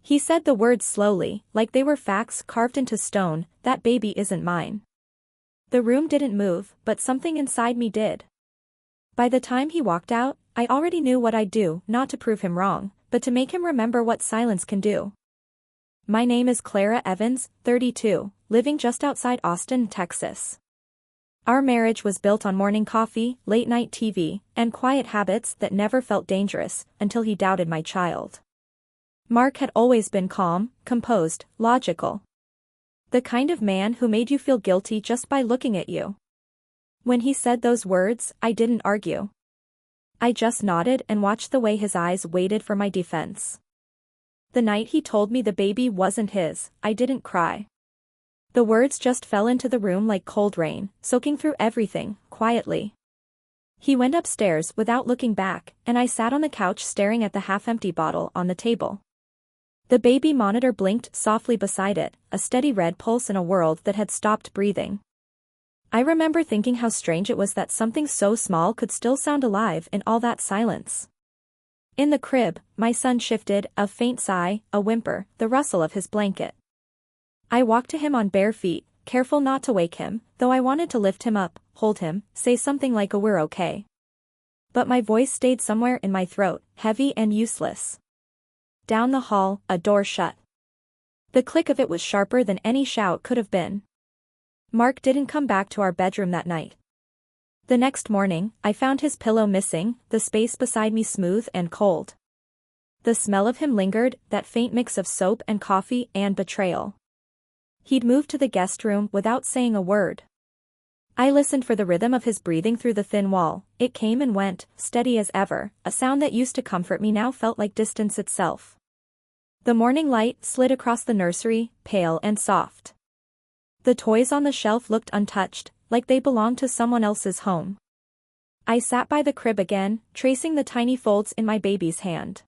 He said the words slowly, like they were facts carved into stone. That baby isn't mine. The room didn't move, but something inside me did. By the time he walked out, I already knew what I'd do, not to prove him wrong, but to make him remember what silence can do. My name is Clara Evans, 32, living just outside Austin, Texas. Our marriage was built on morning coffee, late-night TV, and quiet habits that never felt dangerous until he doubted my child. Mark had always been calm, composed, logical. The kind of man who made you feel guilty just by looking at you. When he said those words, I didn't argue. I just nodded and watched the way his eyes waited for my defense. The night he told me the baby wasn't his, I didn't cry. The words just fell into the room like cold rain, soaking through everything, quietly. He went upstairs without looking back, and I sat on the couch staring at the half-empty bottle on the table. The baby monitor blinked softly beside it, a steady red pulse in a world that had stopped breathing. I remember thinking how strange it was that something so small could still sound alive in all that silence. In the crib, my son shifted, a faint sigh, a whimper, the rustle of his blanket. I walked to him on bare feet, careful not to wake him, though I wanted to lift him up, hold him, say something like we're okay. But my voice stayed somewhere in my throat, heavy and useless. Down the hall, a door shut. The click of it was sharper than any shout could have been. Mark didn't come back to our bedroom that night. The next morning, I found his pillow missing, the space beside me smooth and cold. The smell of him lingered, that faint mix of soap and coffee and betrayal. He'd moved to the guest room without saying a word. I listened for the rhythm of his breathing through the thin wall. It came and went, steady as ever, a sound that used to comfort me now felt like distance itself. The morning light slid across the nursery, pale and soft. The toys on the shelf looked untouched, like they belonged to someone else's home. I sat by the crib again, tracing the tiny folds in my baby's hand.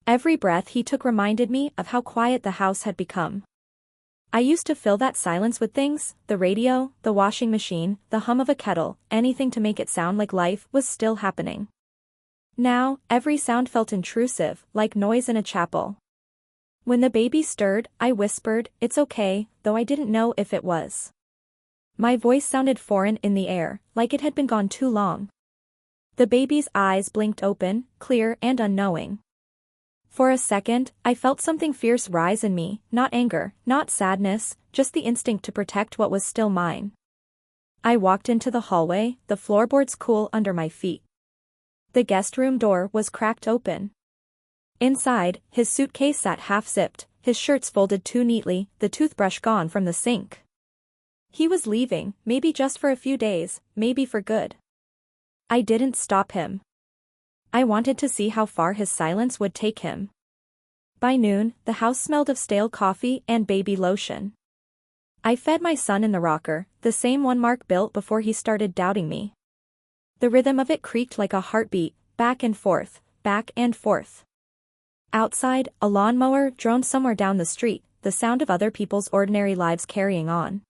Every breath he took reminded me of how quiet the house had become. I used to fill that silence with things, the radio, the washing machine, the hum of a kettle, anything to make it sound like life was still happening. Now, every sound felt intrusive, like noise in a chapel. When the baby stirred, I whispered, "It's okay," though I didn't know if it was. My voice sounded foreign in the air, like it had been gone too long. The baby's eyes blinked open, clear and unknowing. For a second, I felt something fierce rise in me, not anger, not sadness, just the instinct to protect what was still mine. I walked into the hallway, the floorboards cool under my feet. The guest room door was cracked open. Inside, his suitcase sat half-zipped, his shirts folded too neatly, the toothbrush gone from the sink. He was leaving, maybe just for a few days, maybe for good. I didn't stop him. I wanted to see how far his silence would take him. By noon, the house smelled of stale coffee and baby lotion. I fed my son in the rocker, the same one Mark built before he started doubting me. The rhythm of it creaked like a heartbeat, back and forth, back and forth. Outside, a lawnmower droned somewhere down the street, the sound of other people's ordinary lives carrying on.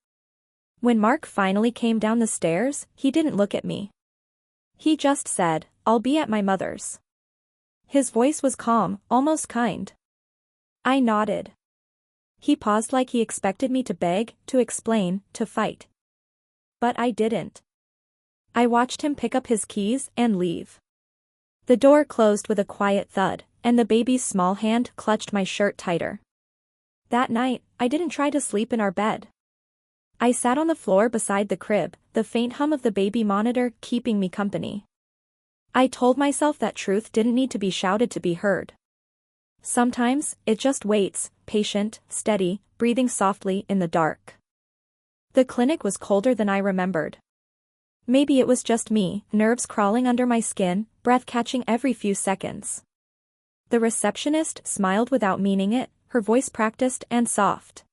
When Mark finally came down the stairs, he didn't look at me. He just said, "I'll be at my mother's." His voice was calm, almost kind. I nodded. He paused like he expected me to beg, to explain, to fight. But I didn't. I watched him pick up his keys and leave. The door closed with a quiet thud, and the baby's small hand clutched my shirt tighter. That night, I didn't try to sleep in our bed. I sat on the floor beside the crib, the faint hum of the baby monitor keeping me company. I told myself that truth didn't need to be shouted to be heard. Sometimes, it just waits, patient, steady, breathing softly in the dark. The clinic was colder than I remembered. Maybe it was just me, nerves crawling under my skin, breath catching every few seconds. The receptionist smiled without meaning it, her voice practiced and soft.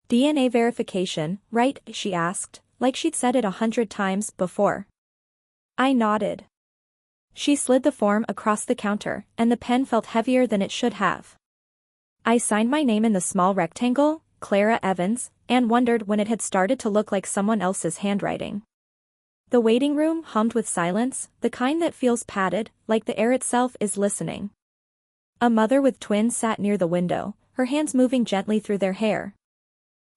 "DNA verification, right?" she asked, like she'd said it 100 times before. I nodded. She slid the form across the counter, and the pen felt heavier than it should have. I signed my name in the small rectangle, Clara Evans, and wondered when it had started to look like someone else's handwriting. The waiting room hummed with silence, the kind that feels padded, like the air itself is listening. A mother with twins sat near the window, her hands moving gently through their hair.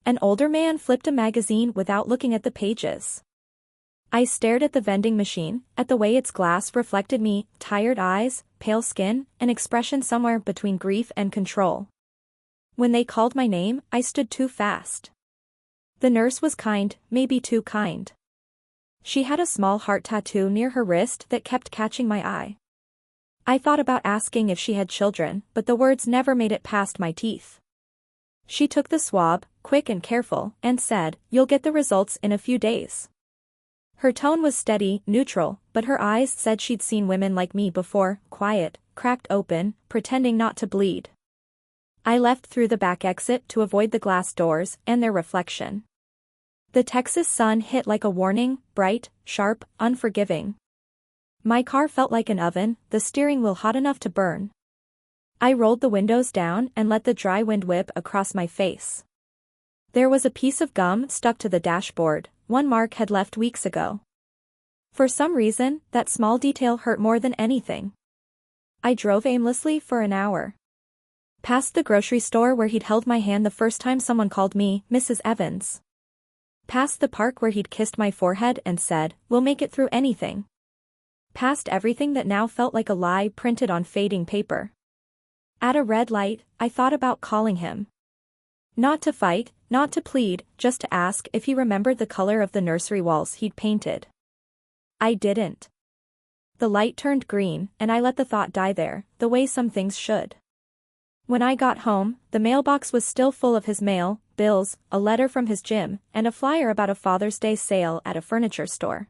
An older man flipped a magazine without looking at the pages. I stared at the vending machine, at the way its glass reflected me, tired eyes, pale skin, an expression somewhere between grief and control. When they called my name, I stood too fast. The nurse was kind, maybe too kind. She had a small heart tattoo near her wrist that kept catching my eye. I thought about asking if she had children, but the words never made it past my teeth. She took the swab, quick and careful, and said, "You'll get the results in a few days." Her tone was steady, neutral, but her eyes said she'd seen women like me before, quiet, cracked open, pretending not to bleed. I left through the back exit to avoid the glass doors and their reflection. The Texas sun hit like a warning, bright, sharp, unforgiving. My car felt like an oven, the steering wheel hot enough to burn. I rolled the windows down and let the dry wind whip across my face. There was a piece of gum stuck to the dashboard, one Mark had left weeks ago. For some reason, that small detail hurt more than anything. I drove aimlessly for an hour. Past the grocery store where he'd held my hand the first time someone called me Mrs. Evans. Past the park where he'd kissed my forehead and said, "We'll make it through anything." Past everything that now felt like a lie printed on fading paper. At a red light, I thought about calling him. Not to fight, not to plead, just to ask if he remembered the color of the nursery walls he'd painted. I didn't. The light turned green, and I let the thought die there, the way some things should. When I got home, the mailbox was still full of his mail, bills, a letter from his gym, and a flyer about a Father's Day sale at a furniture store.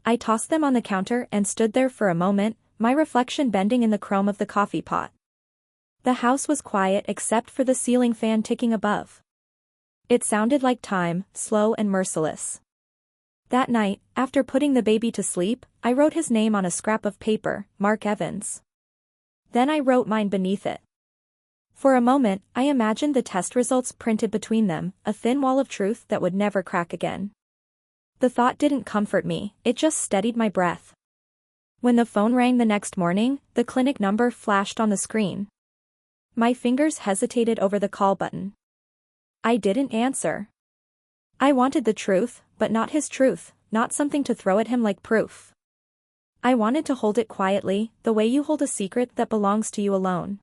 I tossed them on the counter and stood there for a moment, my reflection bending in the chrome of the coffee pot. The house was quiet except for the ceiling fan ticking above. It sounded like time, slow and merciless. That night, after putting the baby to sleep, I wrote his name on a scrap of paper, Mark Evans. Then I wrote mine beneath it. For a moment, I imagined the test results printed between them, a thin wall of truth that would never crack again. The thought didn't comfort me, it just steadied my breath. When the phone rang the next morning, the clinic number flashed on the screen. My fingers hesitated over the call button. I didn't answer. I wanted the truth, but not his truth, not something to throw at him like proof. I wanted to hold it quietly, the way you hold a secret that belongs to you alone.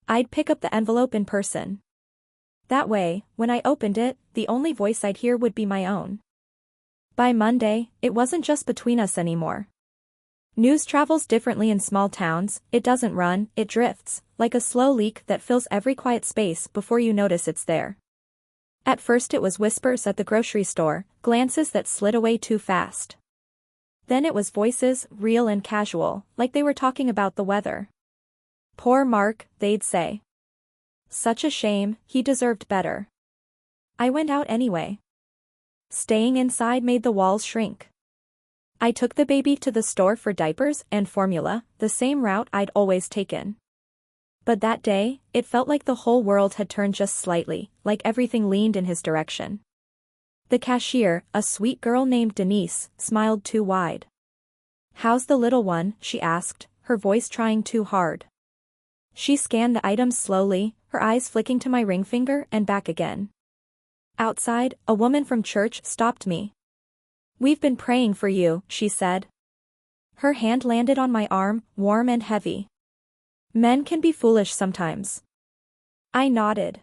I'd pick up the envelope in person. That way, when I opened it, the only voice I'd hear would be my own. By Monday, it wasn't just between us anymore. News travels differently in small towns, it doesn't run, it drifts, like a slow leak that fills every quiet space before you notice it's there. At first it was whispers at the grocery store, glances that slid away too fast. Then it was voices, real and casual, like they were talking about the weather. "Poor Mark," they'd say. "Such a shame, he deserved better." I went out anyway. Staying inside made the walls shrink. I took the baby to the store for diapers and formula, the same route I'd always taken. But that day, it felt like the whole world had turned just slightly, like everything leaned in his direction. The cashier, a sweet girl named Denise, smiled too wide. "How's the little one?" she asked, her voice trying too hard. She scanned the items slowly, her eyes flicking to my ring finger and back again. Outside, a woman from church stopped me. "We've been praying for you," she said. Her hand landed on my arm, warm and heavy. Men can be foolish sometimes. I nodded.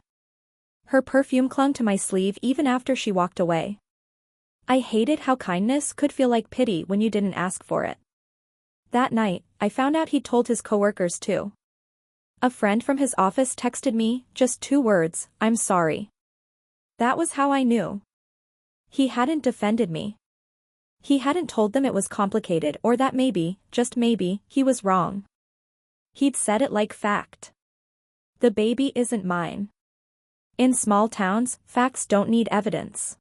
Her perfume clung to my sleeve even after she walked away. I hated how kindness could feel like pity when you didn't ask for it. That night, I found out he'd told his coworkers too. A friend from his office texted me, just 2 words, "I'm sorry." That was how I knew. He hadn't defended me. He hadn't told them it was complicated or that maybe, just maybe, he was wrong. He'd said it like fact. The baby isn't mine. In small towns, facts don't need evidence.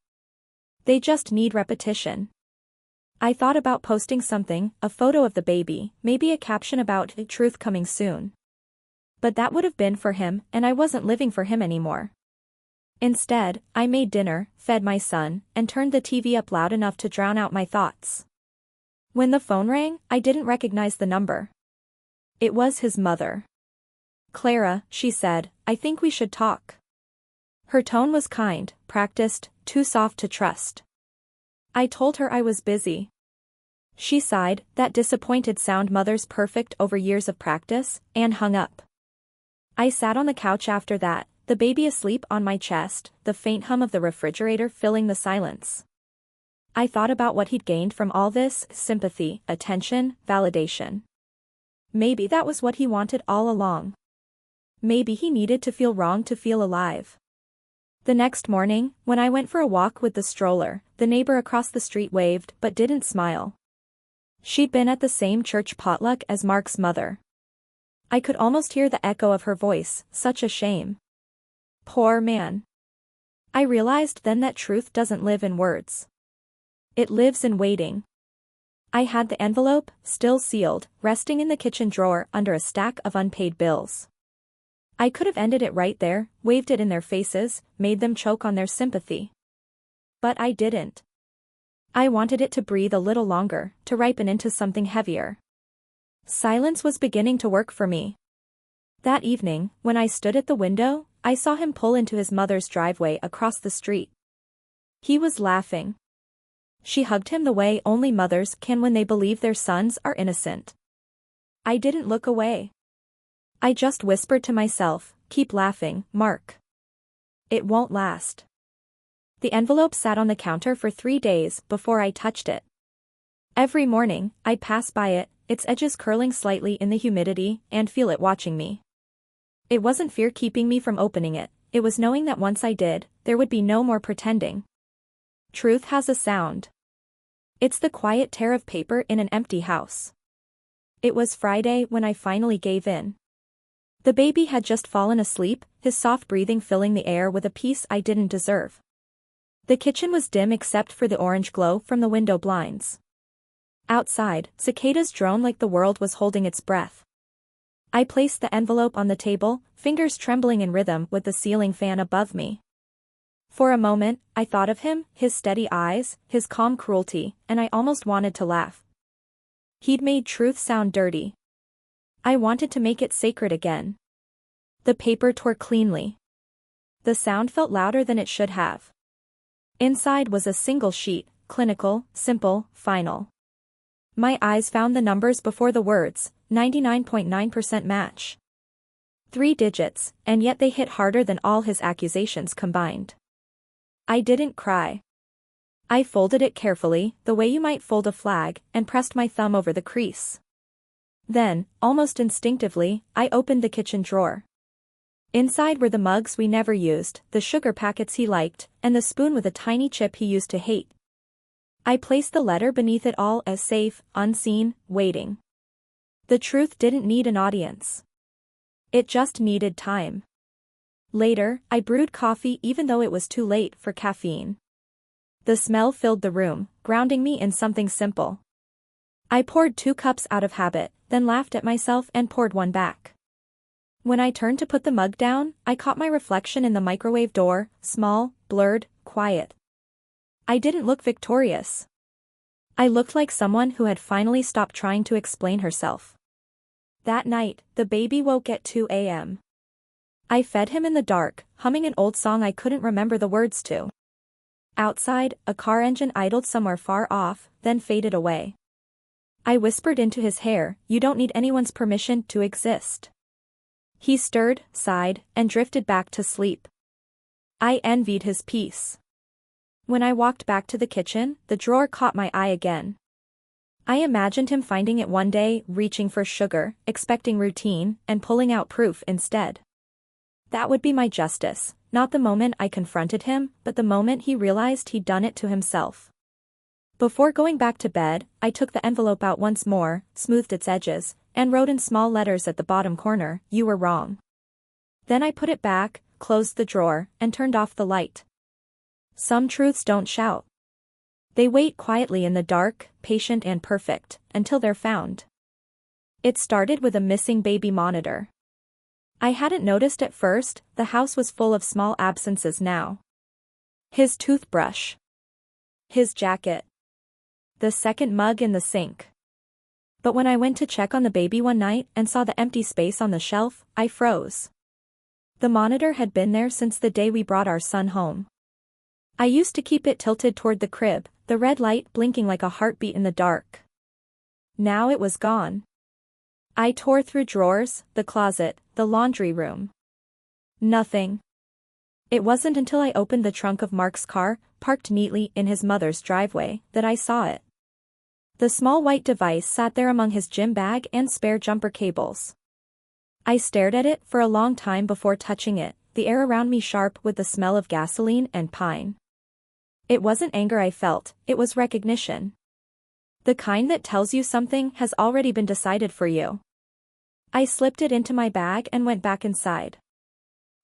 They just need repetition. I thought about posting something, a photo of the baby, maybe a caption about the truth coming soon. But that would have been for him, and I wasn't living for him anymore. Instead, I made dinner, fed my son, and turned the TV up loud enough to drown out my thoughts. When the phone rang, I didn't recognize the number. It was his mother. Clara, she said, I think we should talk. Her tone was kind, practiced, too soft to trust. I told her I was busy. She sighed, that disappointed sound mother's perfect over years of practice, and hung up. I sat on the couch after that, the baby asleep on my chest, the faint hum of the refrigerator filling the silence. I thought about what he'd gained from all this: sympathy, attention, validation. Maybe that was what he wanted all along. Maybe he needed to feel wrong to feel alive. The next morning, when I went for a walk with the stroller, the neighbor across the street waved but didn't smile. She'd been at the same church potluck as Mark's mother. I could almost hear the echo of her voice, such a shame. Poor man. I realized then that truth doesn't live in words. It lives in waiting. I had the envelope, still sealed, resting in the kitchen drawer under a stack of unpaid bills. I could have ended it right there, waved it in their faces, made them choke on their sympathy. But I didn't. I wanted it to breathe a little longer, to ripen into something heavier. Silence was beginning to work for me. That evening, when I stood at the window, I saw him pull into his mother's driveway across the street. He was laughing. She hugged him the way only mothers can when they believe their sons are innocent. I didn't look away. I just whispered to myself, keep laughing, Mark. It won't last. The envelope sat on the counter for 3 days before I touched it. Every morning, I'd pass by it, its edges curling slightly in the humidity, and feel it watching me. It wasn't fear keeping me from opening it, it was knowing that once I did, there would be no more pretending. Truth has a sound. It's the quiet tear of paper in an empty house. It was Friday when I finally gave in. The baby had just fallen asleep, his soft breathing filling the air with a peace I didn't deserve. The kitchen was dim except for the orange glow from the window blinds. Outside, cicadas droned like the world was holding its breath. I placed the envelope on the table, fingers trembling in rhythm with the ceiling fan above me. For a moment, I thought of him, his steady eyes, his calm cruelty, and I almost wanted to laugh. He'd made truth sound dirty. I wanted to make it sacred again. The paper tore cleanly. The sound felt louder than it should have. Inside was a single sheet, clinical, simple, final. My eyes found the numbers before the words, 99.9% match. 3 digits, and yet they hit harder than all his accusations combined. I didn't cry. I folded it carefully, the way you might fold a flag, and pressed my thumb over the crease. Then, almost instinctively, I opened the kitchen drawer. Inside were the mugs we never used, the sugar packets he liked, and the spoon with a tiny chip he used to hate. I placed the letter beneath it all as safe, unseen, waiting. The truth didn't need an audience. It just needed time. Later, I brewed coffee even though it was too late for caffeine. The smell filled the room, grounding me in something simple. I poured 2 cups out of habit, then laughed at myself and poured 1 back. When I turned to put the mug down, I caught my reflection in the microwave door, small, blurred, quiet. I didn't look victorious. I looked like someone who had finally stopped trying to explain herself. That night, the baby woke at 2 a.m. I fed him in the dark, humming an old song I couldn't remember the words to. Outside, a car engine idled somewhere far off, then faded away. I whispered into his hair, "You don't need anyone's permission to exist." He stirred, sighed, and drifted back to sleep. I envied his peace. When I walked back to the kitchen, the drawer caught my eye again. I imagined him finding it one day, reaching for sugar, expecting routine, and pulling out proof instead. That would be my justice, not the moment I confronted him, but the moment he realized he'd done it to himself. Before going back to bed, I took the envelope out once more, smoothed its edges, and wrote in small letters at the bottom corner, "You were wrong." Then I put it back, closed the drawer, and turned off the light. Some truths don't shout. They wait quietly in the dark, patient and perfect, until they're found. It started with a missing baby monitor. I hadn't noticed at first, the house was full of small absences now. His toothbrush. His jacket. The second mug in the sink. But when I went to check on the baby one night and saw the empty space on the shelf, I froze. The monitor had been there since the day we brought our son home. I used to keep it tilted toward the crib, the red light blinking like a heartbeat in the dark. Now it was gone. I tore through drawers, the closet, the laundry room. Nothing. It wasn't until I opened the trunk of Mark's car, parked neatly in his mother's driveway, that I saw it. The small white device sat there among his gym bag and spare jumper cables. I stared at it for a long time before touching it, the air around me sharp with the smell of gasoline and pine. It wasn't anger I felt, it was recognition. The kind that tells you something has already been decided for you. I slipped it into my bag and went back inside.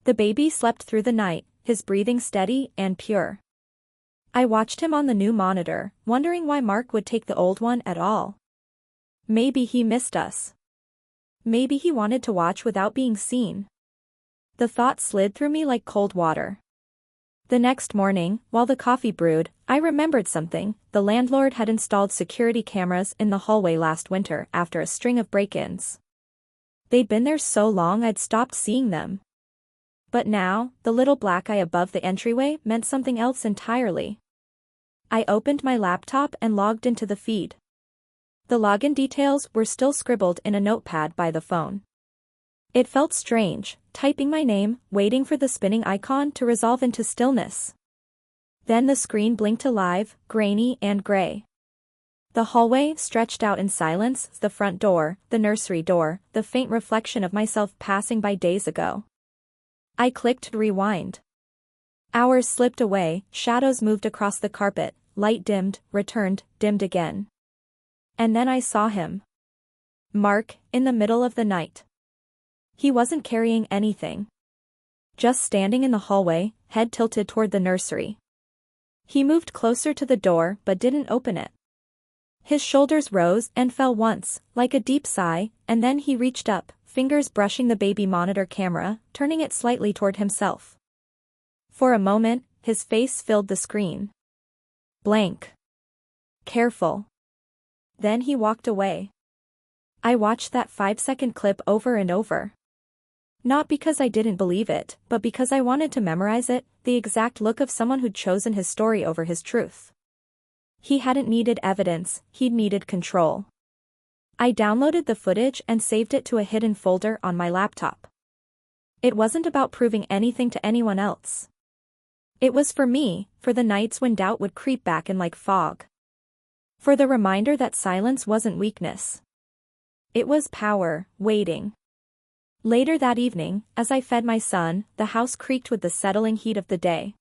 The baby slept through the night, his breathing steady and pure. I watched him on the new monitor, wondering why Mark would take the old one at all. Maybe he missed us. Maybe he wanted to watch without being seen. The thought slid through me like cold water. The next morning, while the coffee brewed, I remembered something. The landlord had installed security cameras in the hallway last winter after a string of break-ins. They'd been there so long I'd stopped seeing them. But now, the little black eye above the entryway meant something else entirely. I opened my laptop and logged into the feed. The login details were still scribbled in a notepad by the phone. It felt strange, typing my name, waiting for the spinning icon to resolve into stillness. Then the screen blinked alive, grainy and gray. The hallway stretched out in silence, the front door, the nursery door, the faint reflection of myself passing by days ago. I clicked rewind. Hours slipped away, shadows moved across the carpet, light dimmed, returned, dimmed again. And then I saw him. Mark, in the middle of the night. He wasn't carrying anything. Just standing in the hallway, head tilted toward the nursery. He moved closer to the door but didn't open it. His shoulders rose and fell once, like a deep sigh, and then he reached up, fingers brushing the baby monitor camera, turning it slightly toward himself. For a moment, his face filled the screen. Blank. Careful. Then he walked away. I watched that 5-second clip over and over. Not because I didn't believe it, but because I wanted to memorize it, the exact look of someone who'd chosen his story over his truth. He hadn't needed evidence, he'd needed control. I downloaded the footage and saved it to a hidden folder on my laptop. It wasn't about proving anything to anyone else. It was for me, for the nights when doubt would creep back in like fog. For the reminder that silence wasn't weakness. It was power, waiting. Later that evening, as I fed my son, the house creaked with the settling heat of the day.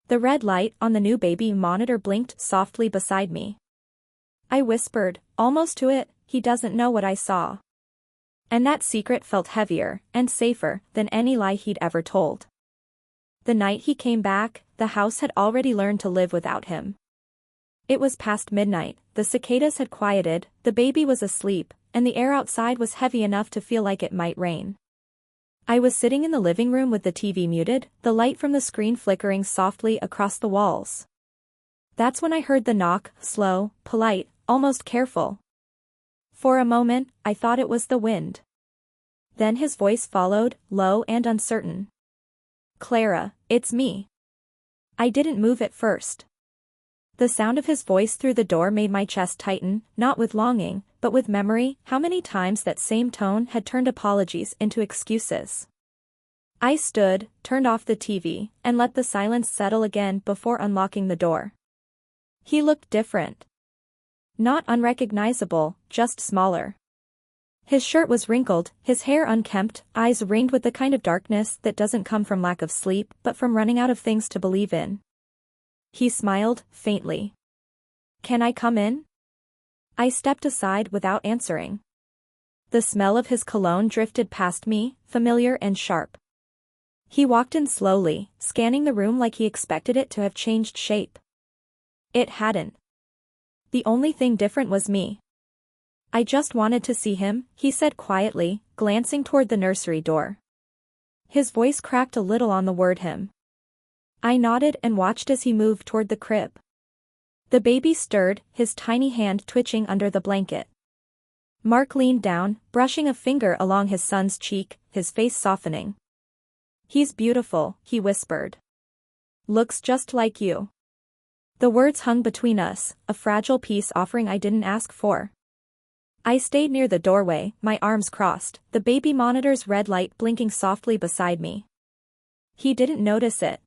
The red light on the new baby monitor blinked softly beside me. I whispered, almost to it, he doesn't know what I saw. And that secret felt heavier and safer than any lie he'd ever told. The night he came back, the house had already learned to live without him. It was past midnight, the cicadas had quieted, the baby was asleep, and the air outside was heavy enough to feel like it might rain. I was sitting in the living room with the TV muted, the light from the screen flickering softly across the walls. That's when I heard the knock, slow, polite, almost careful. For a moment, I thought it was the wind. Then his voice followed, low and uncertain. Clara, it's me. I didn't move at first. The sound of his voice through the door made my chest tighten, not with longing, but with memory. How many times that same tone had turned apologies into excuses. I stood, turned off the TV, and let the silence settle again before unlocking the door. He looked different. Not unrecognizable, just smaller. His shirt was wrinkled, his hair unkempt, eyes ringed with the kind of darkness that doesn't come from lack of sleep but from running out of things to believe in. He smiled, faintly. Can I come in? I stepped aside without answering. The smell of his cologne drifted past me, familiar and sharp. He walked in slowly, scanning the room like he expected it to have changed shape. It hadn't. The only thing different was me. I just wanted to see him, he said quietly, glancing toward the nursery door. His voice cracked a little on the word him. I nodded and watched as he moved toward the crib. The baby stirred, his tiny hand twitching under the blanket. Mark leaned down, brushing a finger along his son's cheek, his face softening. "He's beautiful," he whispered. "Looks just like you." The words hung between us, a fragile peace offering I didn't ask for. I stayed near the doorway, my arms crossed, the baby monitor's red light blinking softly beside me. He didn't notice it.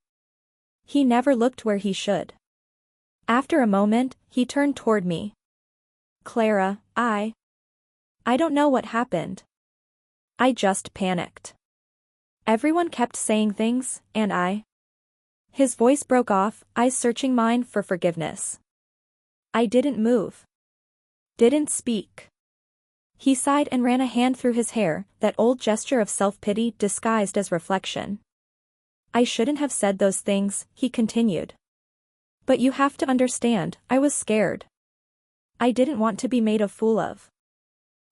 He never looked where he should. After a moment, he turned toward me. "Clara, I don't know what happened. I just panicked. Everyone kept saying things, and His voice broke off, eyes searching mine for forgiveness. I didn't move. Didn't speak." He sighed and ran a hand through his hair, that old gesture of self-pity disguised as reflection. "I shouldn't have said those things," he continued. "But you have to understand, I was scared. I didn't want to be made a fool of."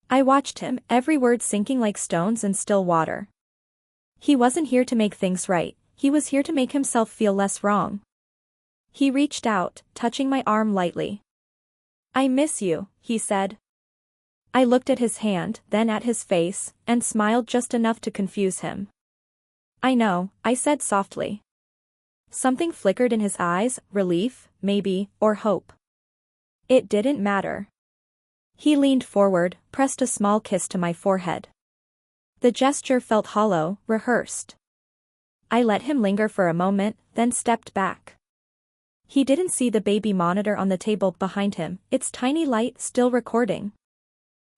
I watched him, every word sinking like stones in still water. He wasn't here to make things right, he was here to make himself feel less wrong. He reached out, touching my arm lightly. "I miss you," he said. I looked at his hand, then at his face, and smiled just enough to confuse him. "I know," I said softly. Something flickered in his eyes, relief, maybe, or hope. It didn't matter. He leaned forward, pressed a small kiss to my forehead. The gesture felt hollow, rehearsed. I let him linger for a moment, then stepped back. He didn't see the baby monitor on the table behind him, its tiny light still recording.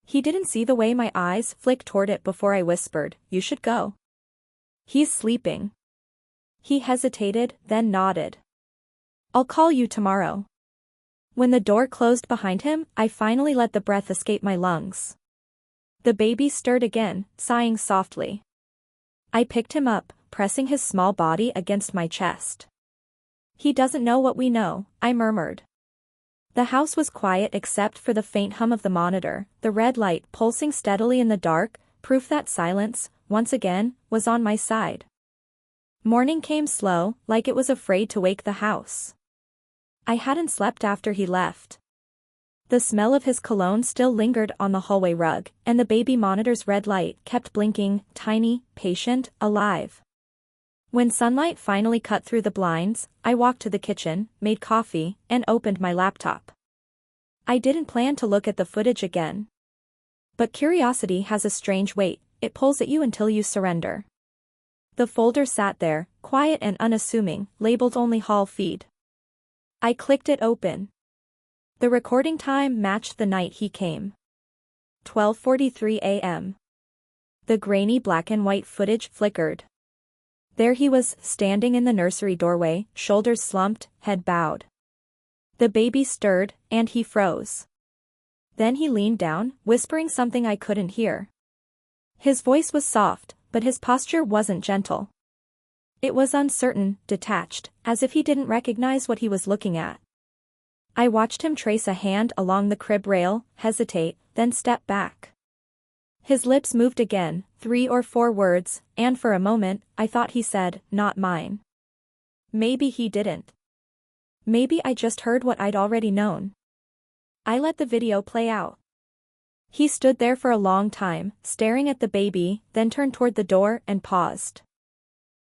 He didn't see the way my eyes flicked toward it before I whispered, "You should go." "He's sleeping." He hesitated, then nodded. "I'll call you tomorrow." When the door closed behind him, I finally let the breath escape my lungs. The baby stirred again, sighing softly. I picked him up, pressing his small body against my chest. "He doesn't know what we know," I murmured. The house was quiet except for the faint hum of the monitor, the red light pulsing steadily in the dark, proof that silence, once again, was on my side. Morning came slow, like it was afraid to wake the house. I hadn't slept after he left. The smell of his cologne still lingered on the hallway rug, and the baby monitor's red light kept blinking, tiny, patient, alive. When sunlight finally cut through the blinds, I walked to the kitchen, made coffee, and opened my laptop. I didn't plan to look at the footage again. But curiosity has a strange weight, it pulls at you until you surrender. The folder sat there, quiet and unassuming, labeled only Hall Feed. I clicked it open. The recording time matched the night he came. 12:43 a.m. The grainy black and white footage flickered. There he was, standing in the nursery doorway, shoulders slumped, head bowed. The baby stirred, and he froze. Then he leaned down, whispering something I couldn't hear. His voice was soft, but his posture wasn't gentle. It was uncertain, detached, as if he didn't recognize what he was looking at. I watched him trace a hand along the crib rail, hesitate, then step back. His lips moved again, 3 or 4 words, and for a moment, I thought he said, "Not mine." Maybe he didn't. Maybe I just heard what I'd already known. I let the video play out. He stood there for a long time, staring at the baby, then turned toward the door and paused.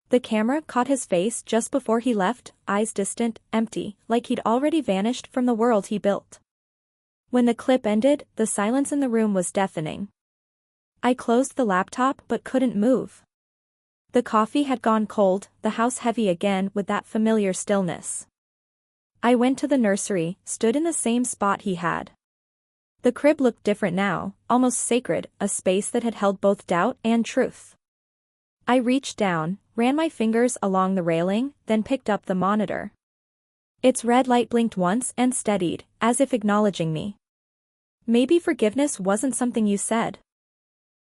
The camera caught his face just before he left, eyes distant, empty, like he'd already vanished from the world he built. When the clip ended, the silence in the room was deafening. I closed the laptop but couldn't move. The coffee had gone cold, the house heavy again with that familiar stillness. I went to the nursery, stood in the same spot he had. The crib looked different now, almost sacred, a space that had held both doubt and truth. I reached down, ran my fingers along the railing, then picked up the monitor. Its red light blinked once and steadied, as if acknowledging me. Maybe forgiveness wasn't something you said.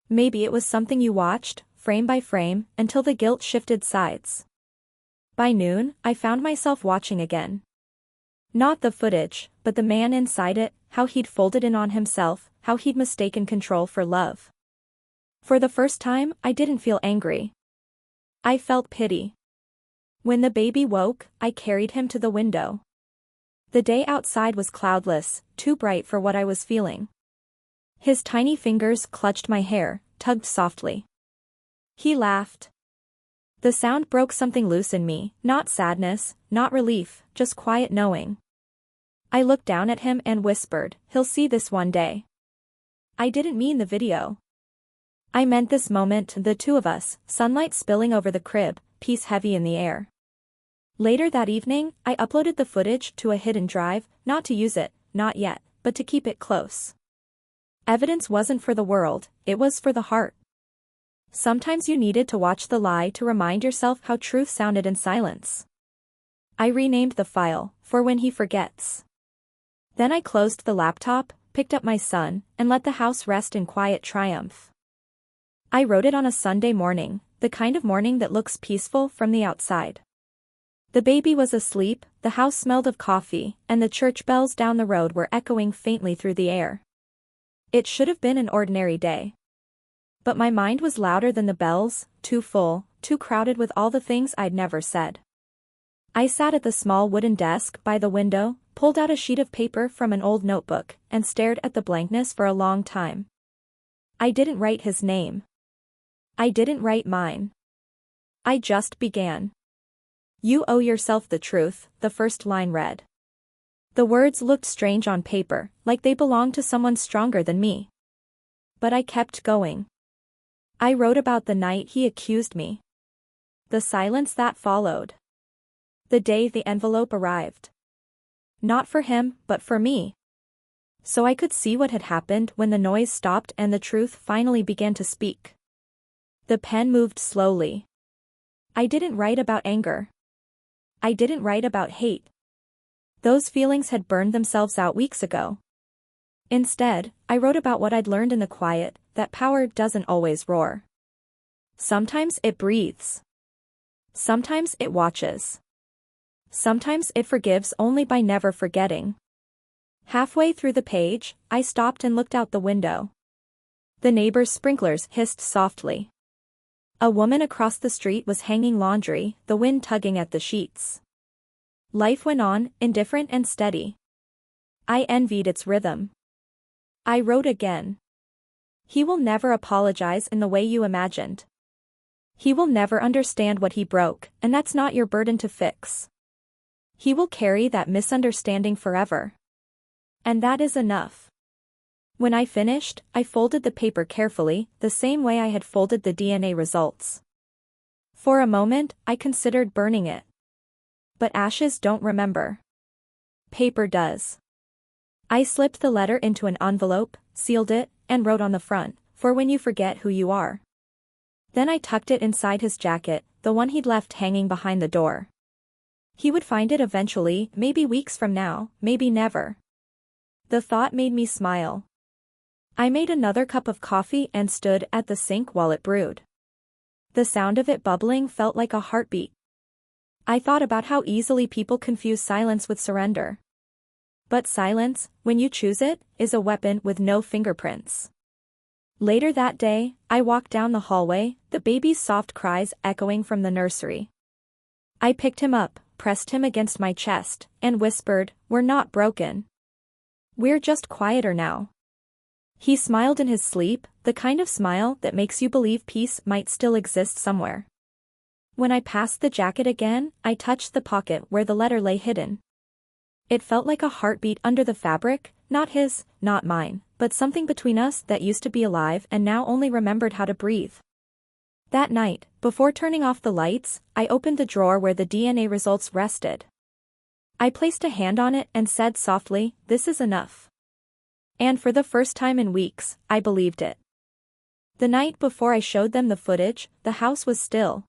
Maybe it was something you watched, frame by frame, until the guilt shifted sides. By noon, I found myself watching again. Not the footage, but the man inside it, how he'd folded in on himself, how he'd mistaken control for love. For the first time, I didn't feel angry. I felt pity. When the baby woke, I carried him to the window. The day outside was cloudless, too bright for what I was feeling. His tiny fingers clutched my hair, tugged softly. He laughed. The sound broke something loose in me, not sadness, not relief, just quiet knowing. I looked down at him and whispered, "He'll see this one day." I didn't mean the video. I meant this moment, the two of us, sunlight spilling over the crib, peace heavy in the air. Later that evening, I uploaded the footage to a hidden drive, not to use it, not yet, but to keep it close. Evidence wasn't for the world, it was for the heart. Sometimes you needed to watch the lie to remind yourself how truth sounded in silence. I renamed the file, "For When He Forgets." Then I closed the laptop, picked up my son, and let the house rest in quiet triumph. I wrote it on a Sunday morning, the kind of morning that looks peaceful from the outside. The baby was asleep, the house smelled of coffee, and the church bells down the road were echoing faintly through the air. It should have been an ordinary day. But my mind was louder than the bells, too full, too crowded with all the things I'd never said. I sat at the small wooden desk by the window, pulled out a sheet of paper from an old notebook, and stared at the blankness for a long time. I didn't write his name. I didn't write mine. I just began. "You owe yourself the truth," the first line read. The words looked strange on paper, like they belonged to someone stronger than me. But I kept going. I wrote about the night he accused me. The silence that followed. The day the envelope arrived. Not for him, but for me. So I could see what had happened when the noise stopped and the truth finally began to speak. The pen moved slowly. I didn't write about anger. I didn't write about hate. Those feelings had burned themselves out weeks ago. Instead, I wrote about what I'd learned in the quiet, that power doesn't always roar. Sometimes it breathes. Sometimes it watches. Sometimes it forgives only by never forgetting. Halfway through the page, I stopped and looked out the window. The neighbor's sprinklers hissed softly. A woman across the street was hanging laundry, the wind tugging at the sheets. Life went on, indifferent and steady. I envied its rhythm. I wrote again. He will never apologize in the way you imagined. He will never understand what he broke, and that's not your burden to fix. He will carry that misunderstanding forever. And that is enough. When I finished, I folded the paper carefully, the same way I had folded the DNA results. For a moment, I considered burning it. But ashes don't remember. Paper does. I slipped the letter into an envelope, sealed it, and wrote on the front, "For when you forget who you are." Then I tucked it inside his jacket, the one he'd left hanging behind the door. He would find it eventually, maybe weeks from now, maybe never. The thought made me smile. I made another cup of coffee and stood at the sink while it brewed. The sound of it bubbling felt like a heartbeat. I thought about how easily people confuse silence with surrender. But silence, when you choose it, is a weapon with no fingerprints. Later that day, I walked down the hallway, the baby's soft cries echoing from the nursery. I picked him up, pressed him against my chest, and whispered, "We're not broken. We're just quieter now." He smiled in his sleep, the kind of smile that makes you believe peace might still exist somewhere. When I passed the jacket again, I touched the pocket where the letter lay hidden. It felt like a heartbeat under the fabric, not his, not mine, but something between us that used to be alive and now only remembered how to breathe. That night, before turning off the lights, I opened the drawer where the DNA results rested. I placed a hand on it and said softly, "This is enough." And for the first time in weeks, I believed it. The night before I showed them the footage, the house was still.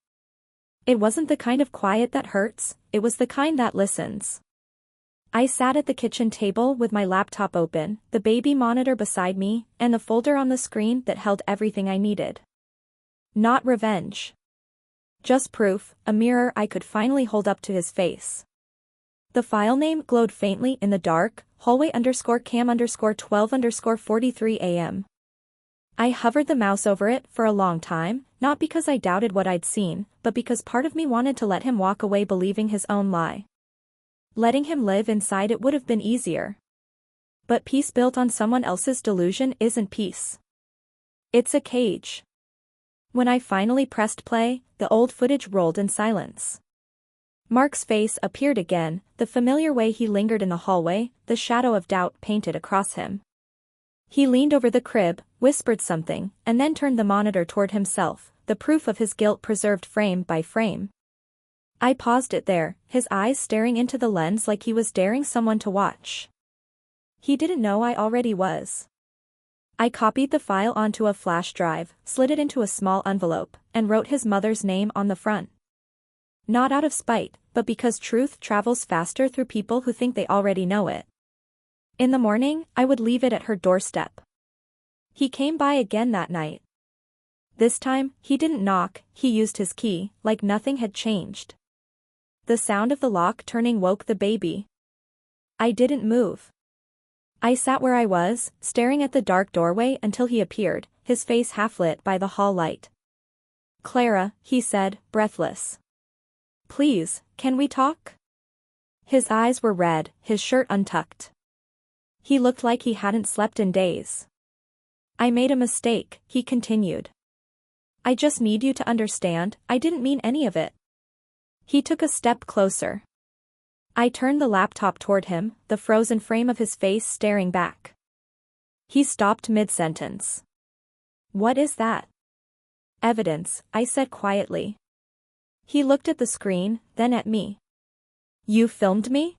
It wasn't the kind of quiet that hurts, it was the kind that listens. I sat at the kitchen table with my laptop open, the baby monitor beside me, and the folder on the screen that held everything I needed. Not revenge. Just proof, a mirror I could finally hold up to his face. The file name glowed faintly in the dark, hallway_cam_12_43 AM. I hovered the mouse over it for a long time, not because I doubted what I'd seen, but because part of me wanted to let him walk away believing his own lie. Letting him live inside it would have been easier. But peace built on someone else's delusion isn't peace. It's a cage. When I finally pressed play, the old footage rolled in silence. Mark's face appeared again, the familiar way he lingered in the hallway, the shadow of doubt painted across him. He leaned over the crib, whispered something, and then turned the monitor toward himself, the proof of his guilt preserved frame by frame. I paused it there, his eyes staring into the lens like he was daring someone to watch. He didn't know I already was. I copied the file onto a flash drive, slid it into a small envelope, and wrote his mother's name on the front. Not out of spite, but because truth travels faster through people who think they already know it. In the morning, I would leave it at her doorstep. He came by again that night. This time, he didn't knock, he used his key, like nothing had changed. The sound of the lock turning woke the baby. I didn't move. I sat where I was, staring at the dark doorway until he appeared, his face half lit by the hall light. "Clara," he said, breathless. "Please, can we talk?" His eyes were red, his shirt untucked. He looked like he hadn't slept in days. "I made a mistake," he continued. "I just need you to understand, I didn't mean any of it." He took a step closer. I turned the laptop toward him, the frozen frame of his face staring back. He stopped mid-sentence. "What is that?" "Evidence," I said quietly. He looked at the screen, then at me. "You filmed me?"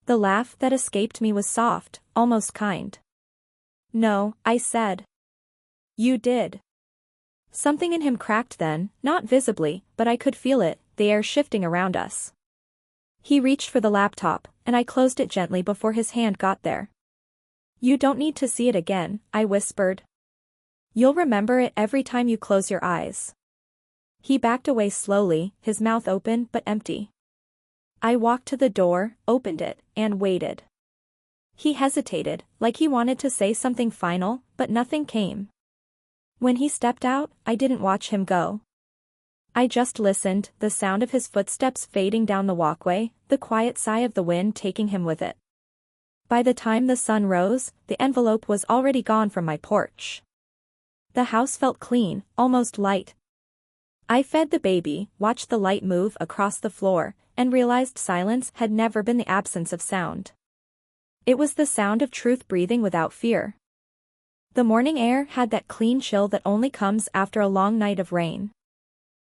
The laugh that escaped me was soft, almost kind. "No," I said. "You did." Something in him cracked then, not visibly, but I could feel it, the air shifting around us. He reached for the laptop, and I closed it gently before his hand got there. "You don't need to see it again," I whispered. "You'll remember it every time you close your eyes." He backed away slowly, his mouth open but empty. I walked to the door, opened it, and waited. He hesitated, like he wanted to say something final, but nothing came. When he stepped out, I didn't watch him go. I just listened, the sound of his footsteps fading down the walkway, the quiet sigh of the wind taking him with it. By the time the sun rose, the envelope was already gone from my porch. The house felt clean, almost light. I fed the baby, watched the light move across the floor, and realized silence had never been the absence of sound. It was the sound of truth breathing without fear. The morning air had that clean chill that only comes after a long night of rain.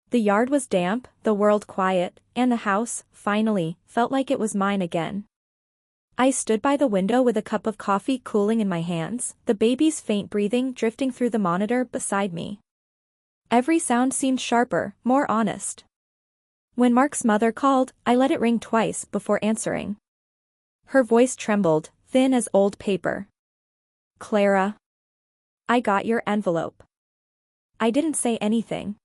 The yard was damp, the world quiet, and the house, finally, felt like it was mine again. I stood by the window with a cup of coffee cooling in my hands, the baby's faint breathing drifting through the monitor beside me. Every sound seemed sharper, more honest. When Mark's mother called, I let it ring twice before answering. Her voice trembled, thin as old paper. "Clara. I got your envelope." I didn't say anything.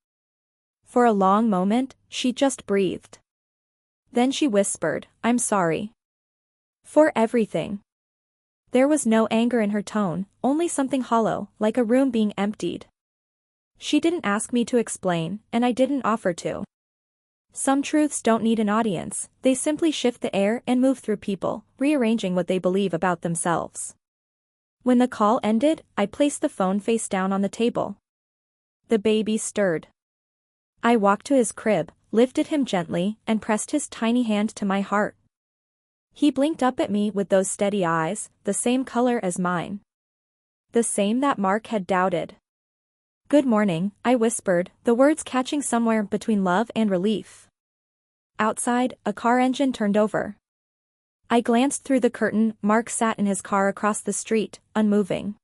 For a long moment, she just breathed. Then she whispered, "I'm sorry. For everything." There was no anger in her tone, only something hollow, like a room being emptied. She didn't ask me to explain, and I didn't offer to. Some truths don't need an audience, they simply shift the air and move through people, rearranging what they believe about themselves. When the call ended, I placed the phone face down on the table. The baby stirred. I walked to his crib, lifted him gently, and pressed his tiny hand to my heart. He blinked up at me with those steady eyes, the same color as mine. The same that Mark had doubted. "Good morning," I whispered, the words catching somewhere between love and relief. Outside, a car engine turned over. I glanced through the curtain. Mark sat in his car across the street, unmoving.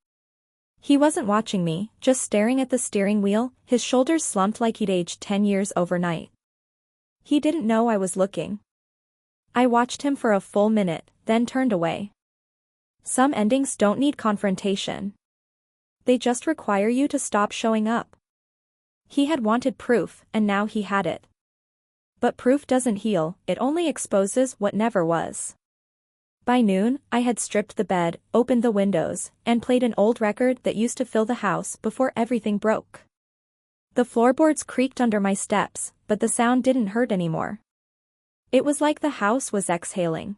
He wasn't watching me, just staring at the steering wheel, his shoulders slumped like he'd aged 10 years overnight. He didn't know I was looking. I watched him for a full minute, then turned away. Some endings don't need confrontation. They just require you to stop showing up. He had wanted proof, and now he had it. But proof doesn't heal, it only exposes what never was. By noon, I had stripped the bed, opened the windows, and played an old record that used to fill the house before everything broke. The floorboards creaked under my steps, but the sound didn't hurt anymore. It was like the house was exhaling.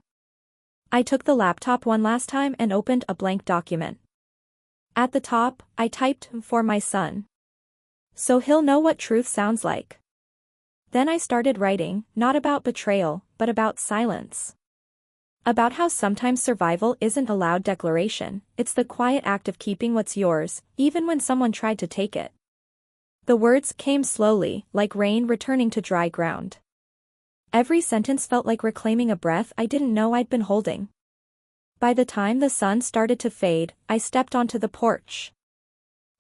I took the laptop one last time and opened a blank document. At the top, I typed, "For my son. So he'll know what truth sounds like." Then I started writing, not about betrayal, but about silence. About how sometimes survival isn't a loud declaration, it's the quiet act of keeping what's yours, even when someone tried to take it. The words came slowly, like rain returning to dry ground. Every sentence felt like reclaiming a breath I didn't know I'd been holding. By the time the sun started to fade, I stepped onto the porch.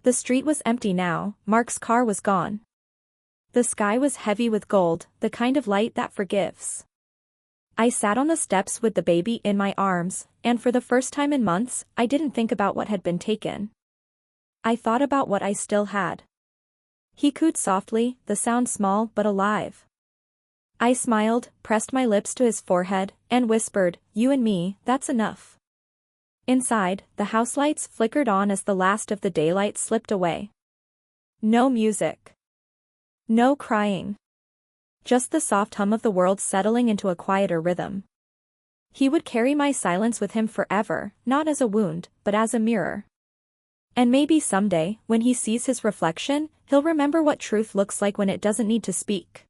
The street was empty now, Mark's car was gone. The sky was heavy with gold, the kind of light that forgives. I sat on the steps with the baby in my arms, and for the first time in months, I didn't think about what had been taken. I thought about what I still had. He cooed softly, the sound small but alive. I smiled, pressed my lips to his forehead, and whispered, "You and me, that's enough." Inside, the house lights flickered on as the last of the daylight slipped away. No music. No crying. Just the soft hum of the world settling into a quieter rhythm. He would carry my silence with him forever, not as a wound, but as a mirror. And maybe someday, when he sees his reflection, he'll remember what truth looks like when it doesn't need to speak.